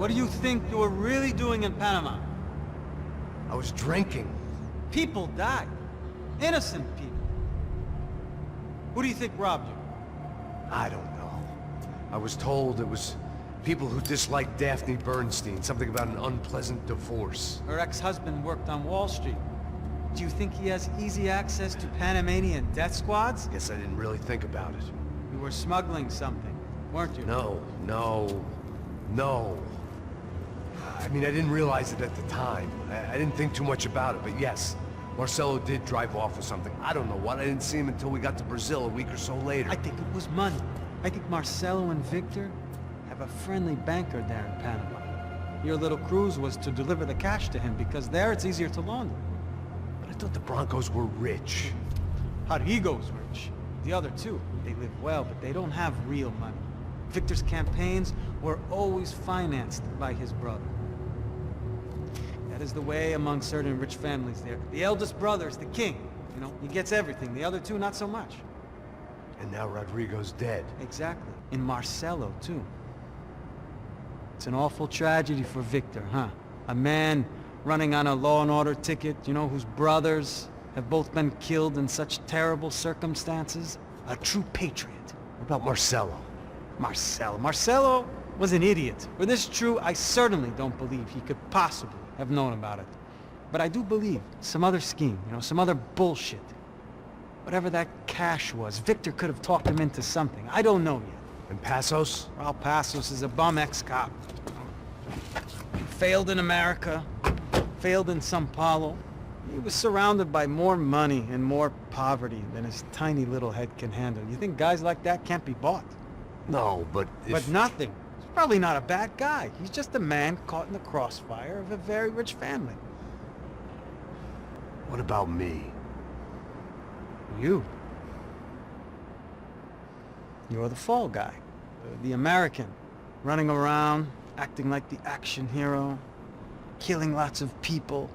What do you think you were really doing in Panama? I was drinking. People died. Innocent people. Who do you think robbed you? I don't know. I was told it was people who disliked Daphne Bernstein, something about an unpleasant divorce. Her ex-husband worked on Wall Street. Do you think he has easy access to Panamanian death squads? Guess I didn't really think about it. You were smuggling something, weren't you? No. I mean, I didn't realize it at the time. I didn't think too much about it, but yes. Marcelo did drive off with something. I don't know what. I didn't see him until we got to Brazil a week or so later. I think it was money. I think Marcelo and Victor have a friendly banker there in Panama. Your little cruise was to deliver the cash to him because there it's easier to launder. But I thought the Broncos were rich. Rodrigo's rich. The other two, they live well, but they don't have real money. Victor's campaigns were always financed by his brother. That is the way among certain rich families there. The eldest brother is the king. You know, he gets everything. The other two, not so much. And now Rodrigo's dead. Exactly. And Marcelo, too. It's an awful tragedy for Victor, huh? A man running on a law and order ticket, you know, whose brothers have both been killed in such terrible circumstances. A true patriot. What about Marcelo? Marcelo was an idiot. Were this true, I certainly don't believe he could possibly have known about it. But I do believe some other scheme, you know, some other bullshit. Whatever that cash was, Victor could have talked him into something. I don't know yet. And Passos? Well, Passos is a bum ex-cop. Failed in America, failed in São Paulo. He was surrounded by more money and more poverty than his tiny little head can handle. You think guys like that can't be bought? No, but if... But nothing. He's probably not a bad guy. He's just a man caught in the crossfire of a very rich family. What about me? You. You're the fall guy. The American. Running around, acting like the action hero. Killing lots of people.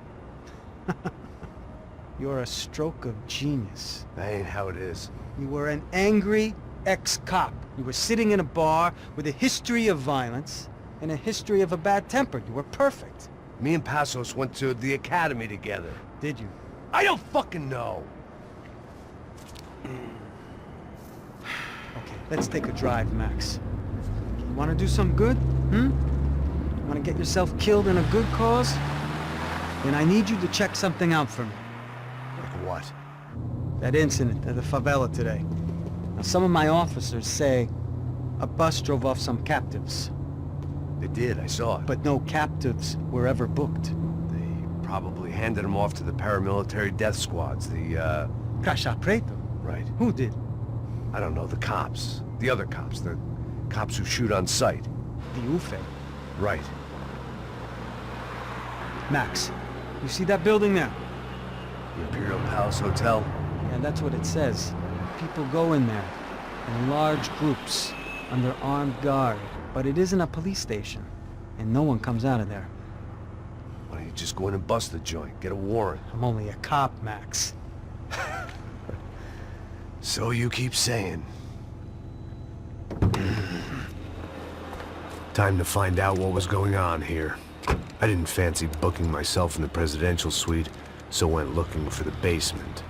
You're a stroke of genius. That ain't how it is. You were an angry ex-cop. You were sitting in a bar with a history of violence and a history of a bad temper. You were perfect. Me and Passos went to the academy together. Did you? I don't fucking know. Okay, let's take a drive, Max. You want to do some good? You want to get yourself killed in a good cause? Then I need you to check something out for me. Like what? That incident at the favela today. Now, some of my officers say a bus drove off some captives. They did, I saw it. But no captives were ever booked. They probably handed them off to the paramilitary death squads, the, Caixa Preto? Right. Who did? I don't know, the cops. The other cops, the cops who shoot on sight. The UFE. Right. Max, you see that building there? The Imperial Palace Hotel? Yeah, that's what it says. People go in there, in large groups, under armed guard. But it isn't a police station, and no one comes out of there. Why don't you just go in and bust the joint, get a warrant? I'm only a cop, Max. So you keep saying. Time to find out what was going on here. I didn't fancy booking myself in the presidential suite, so went looking for the basement.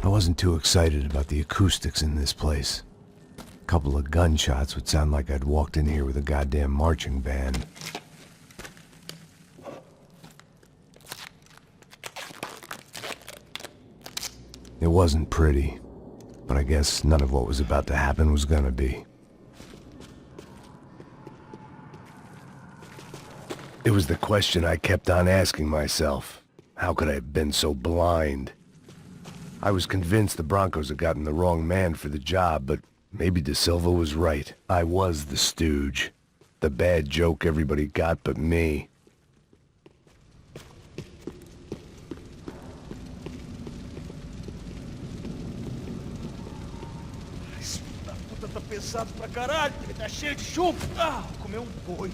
I wasn't too excited about the acoustics in this place. A couple of gunshots would sound like I'd walked in here with a goddamn marching band. It wasn't pretty, but I guess none of what was about to happen was gonna be. It was the question I kept on asking myself. How could I have been so blind? I was convinced the Broncos had gotten the wrong man for the job, but maybe De Silva was right. I was the stooge. The bad joke everybody got but me. Puta, tá pesado pra caralho, tá cheio de chumbo. Ah, comeu boi.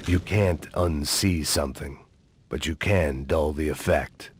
You can't unsee something, but you can dull the effect.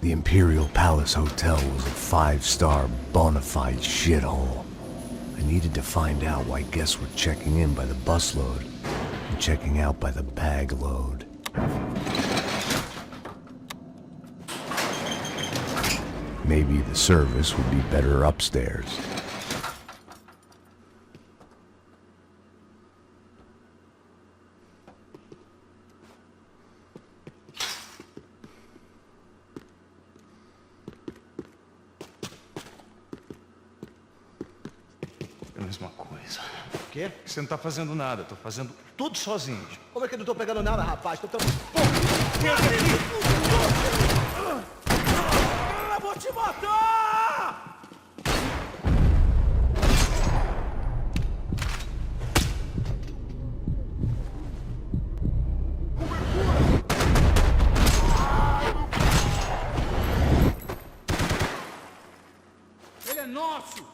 The Imperial Palace Hotel was a 5-star bona fide shithole. I needed to find out why guests were checking in by the busload and checking out by the bag load. Maybe the service would be better upstairs. Mesma coisa. Quê? Você não tá fazendo nada, tô fazendo tudo sozinho. Como é que eu não tô pegando nada, rapaz? Tô tão... Eu vou te matar! Ele é nosso!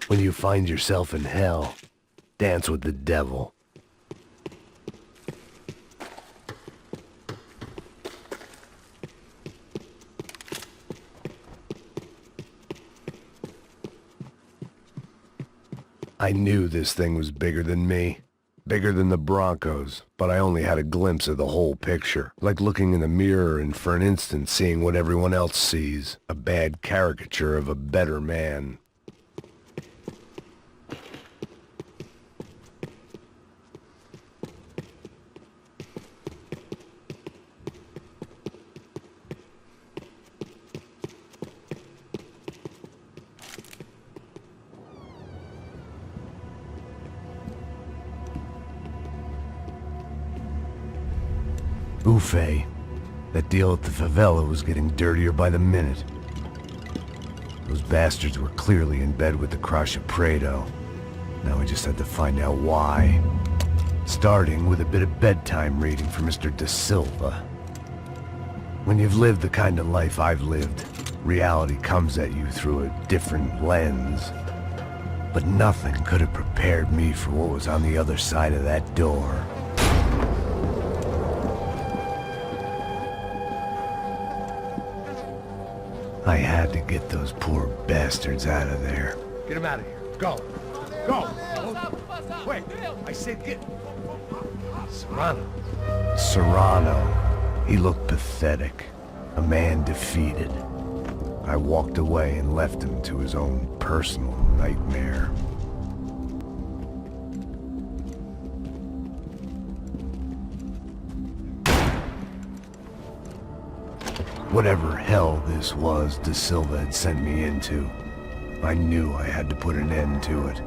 When you find yourself in hell, dance with the devil. I knew this thing was bigger than me, bigger than the Broncos, but I only had a glimpse of the whole picture, like looking in the mirror and for an instant seeing what everyone else sees, a bad caricature of a better man. Buffet. That deal at the favela was getting dirtier by the minute. Those bastards were clearly in bed with the Crush of Prado. Now I just had to find out why. Starting with a bit of bedtime reading for Mr. Da Silva. When you've lived the kind of life I've lived, reality comes at you through a different lens. But nothing could have prepared me for what was on the other side of that door. I had to get those poor bastards out of there. Get him out of here. Go. Go. Wait. I said get... Serrano. Serrano. He looked pathetic. A man defeated. I walked away and left him to his own personal nightmare. Whatever hell this was Da Silva had sent me into, I knew I had to put an end to it.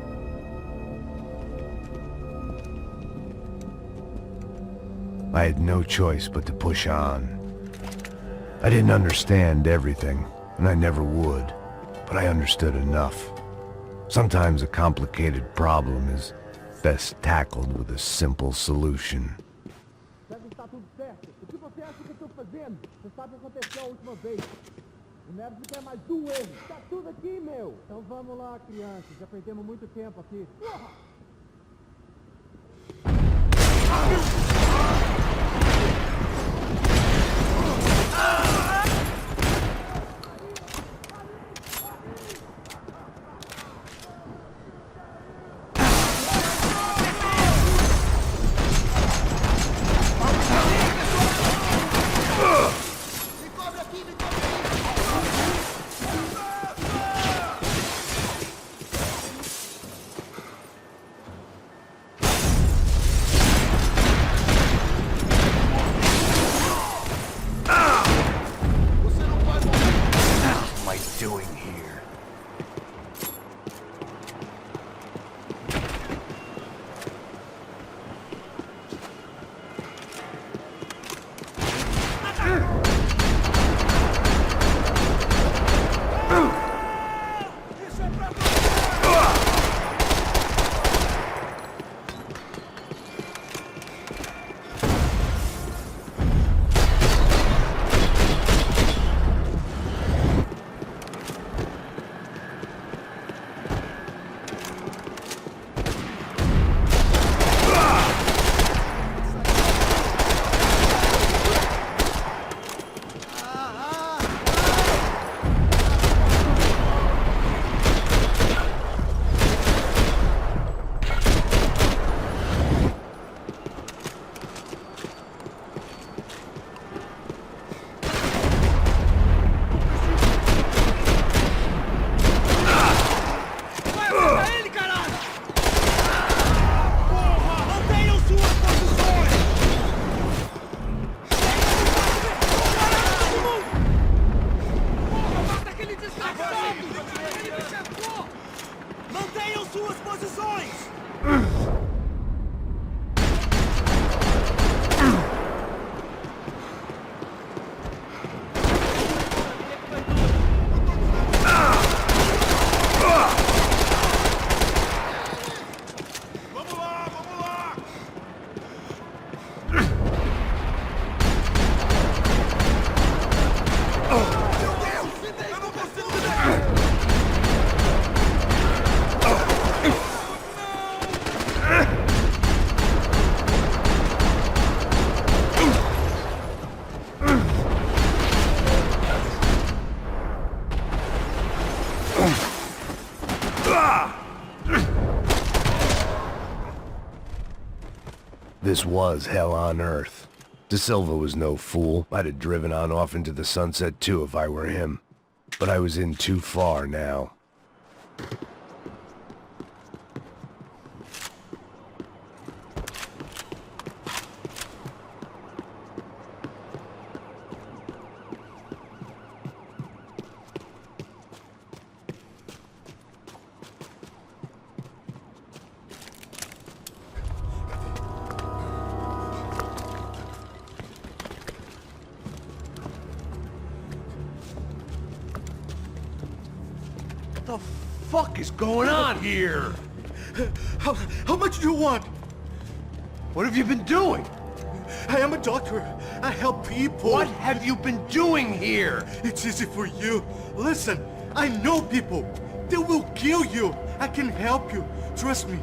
I had no choice but to push on. I didn't understand everything, and I never would, but I understood enough. Sometimes a complicated problem is best tackled with a simple solution. Deve estar tudo certo. O que você acha que eu estou fazendo? Você sabe o que aconteceu a última vez. O Neves não quer mais um erro. Tá tudo aqui, meu. Então vamos lá, crianças. Já perdemos muito tempo aqui. Porra! This was hell on earth. De Silva was no fool. I'd have driven on off into the sunset too if I were him. But I was in too far now. What the fuck is going on here? How much do you want? What have you been doing? I am a doctor. I help people. What have you been doing here? It's easy for you. Listen, I know people. They will kill you. I can help you. Trust me.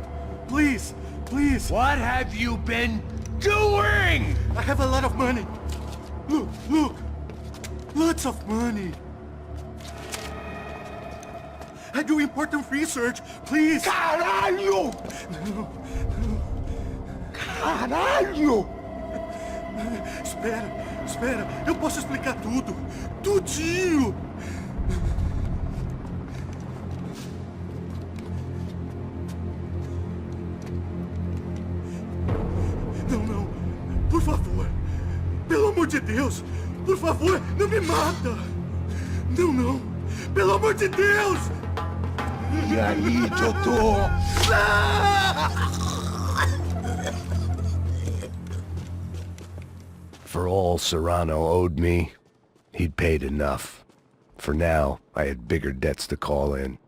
Please, please. What have you been doing? I have a lot of money. Look, look. Lots of money. I do important research. Please. Caralho! No. Caralho! Espera. Eu posso explicar tudo. Tudinho. Não. Por favor. Pelo amor de Deus. Por favor, não me mata. Não. Pelo amor de Deus. E aí, doutor? For all Serrano owed me, he'd paid enough. For now, I had bigger debts to call in.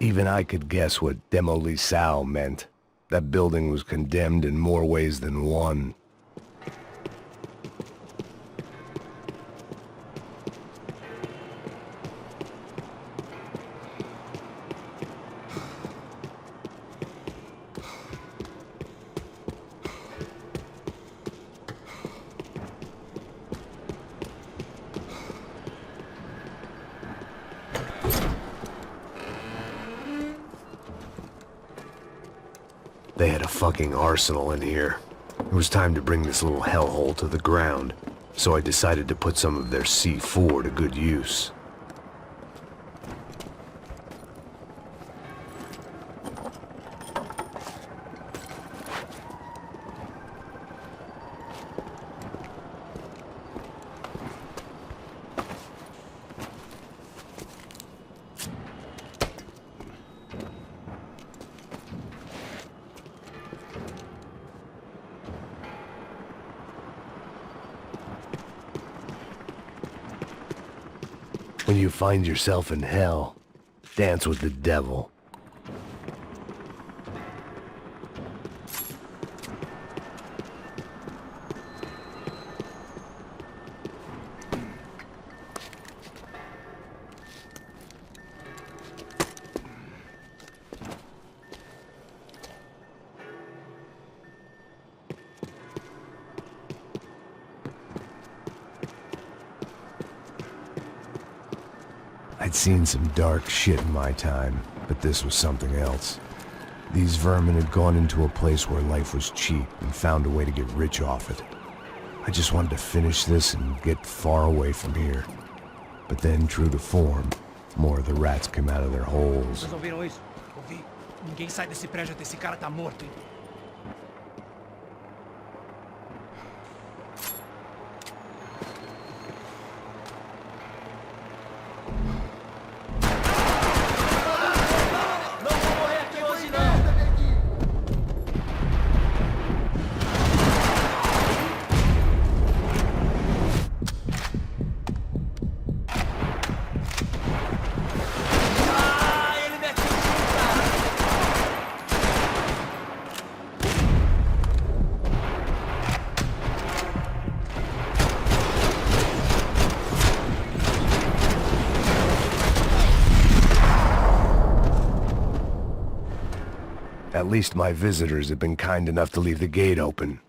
Even I could guess what demolição meant. That building was condemned in more ways than one. They had a fucking arsenal in here. It was time to bring this little hellhole to the ground, so I decided to put some of their C4 to good use. When you find yourself in hell, dance with the devil. I'd seen some dark shit in my time, but this was something else. These vermin had gone into a place where life was cheap and found a way to get rich off it. I just wanted to finish this and get far away from here. But then, true to form, more of the rats came out of their holes. Vocês ouviram isso? Ouvi. Ninguém sai desse prédio até esse cara tá morto, hein? At least my visitors had been kind enough to leave the gate open.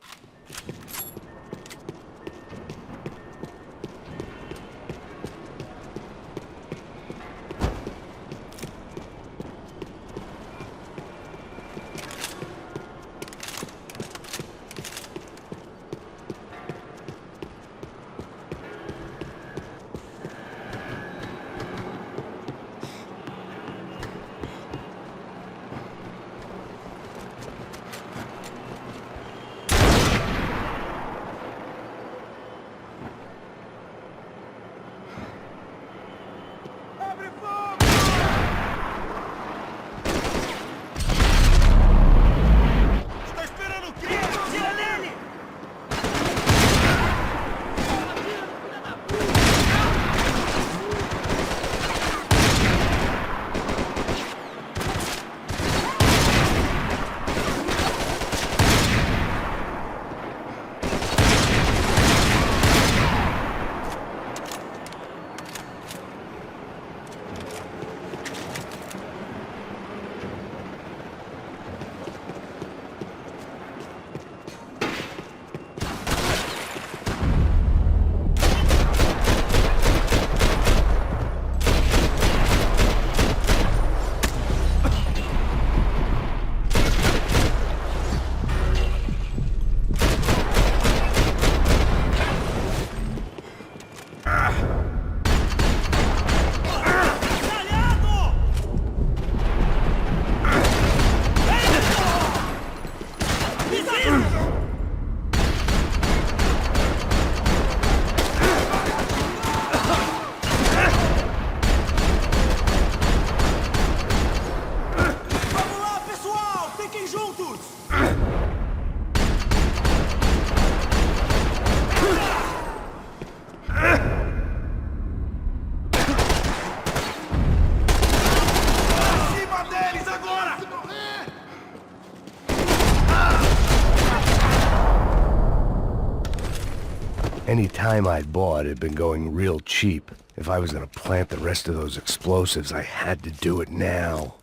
Any time I'd bought had been going real cheap. If I was gonna plant the rest of those explosives, I had to do it now.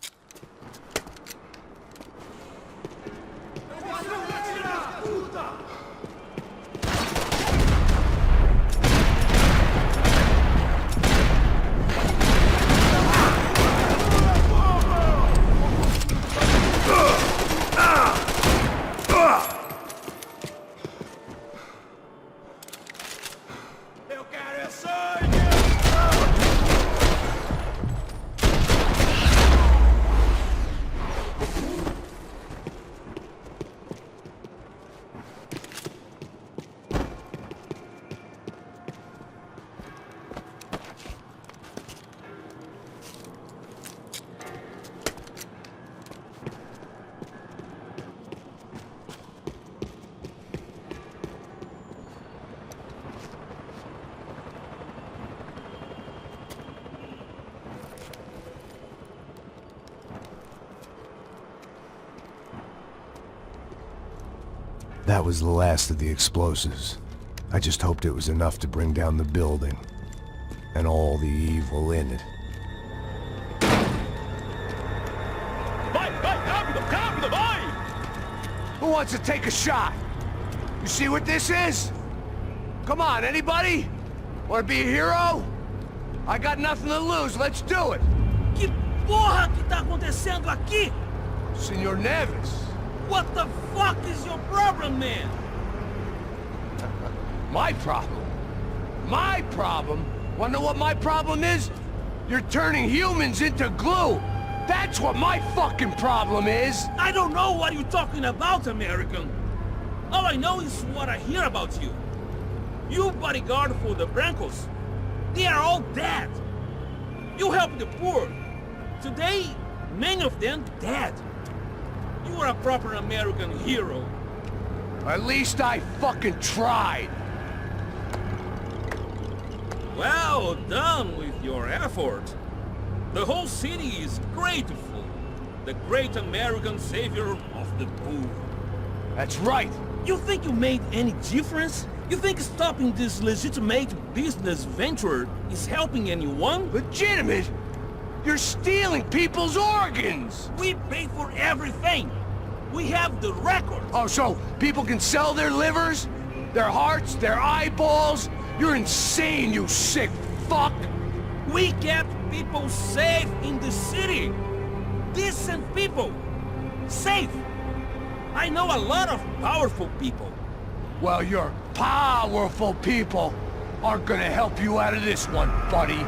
That was the last of the explosives. I just hoped it was enough to bring down the building. And all the evil in it. Vai, rápido, rápido, vai! Who wants to take a shot? You see what this is? Come on, anybody? Want to be a hero? I got nothing to lose, let's do it! Que porra que tá acontecendo aqui? Senor Neves. What the fuck is your problem, man? My problem? My problem? Wanna know what my problem is? You're turning humans into glue! That's what my fucking problem is! I don't know what you're talking about, American. All I know is what I hear about you. You bodyguard for the Brancos. They are all dead. You help the poor. Today, many of them dead. You are a proper American hero. At least I fucking tried! Well done with your effort. The whole city is grateful. The great American savior of the poor. That's right! You think you made any difference? You think stopping this legitimate business venture is helping anyone? Legitimate? You're stealing people's organs! We pay for everything. We have the record. Oh, so people can sell their livers? Their hearts? Their eyeballs? You're insane, you sick fuck! We kept people safe in the city. Decent people. Safe. I know a lot of powerful people. Well, your powerful people aren't gonna help you out of this one, buddy.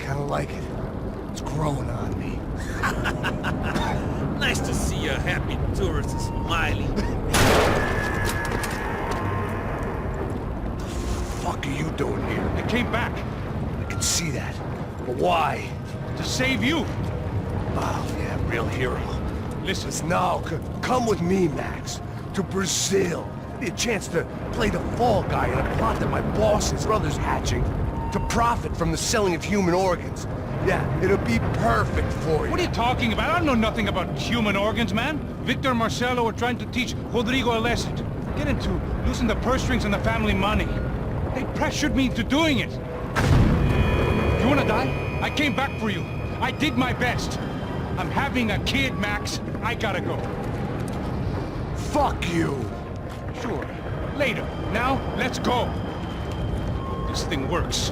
kinda like it. It's growing on me. Nice to see a happy tourist smiling. What the fuck are you doing here? I came back I can see that. But why? to save you. Oh, yeah, real hero. Listen, No, come with me, Max. To Brazil. Be a chance to play the fall guy in a plot that my boss's brother's hatching. To profit from the selling of human organs. Yeah, it'll be perfect for you. what are you talking about? I know nothing about human organs, man. Victor and Marcelo are trying to teach Rodrigo a lesson. Get into losing the purse strings and the family money. They pressured me into doing it. You wanna die? I came back for you. I did my best. I'm having a kid, Max. I gotta go. Fuck you! Sure. Later. Now, let's go. This thing works.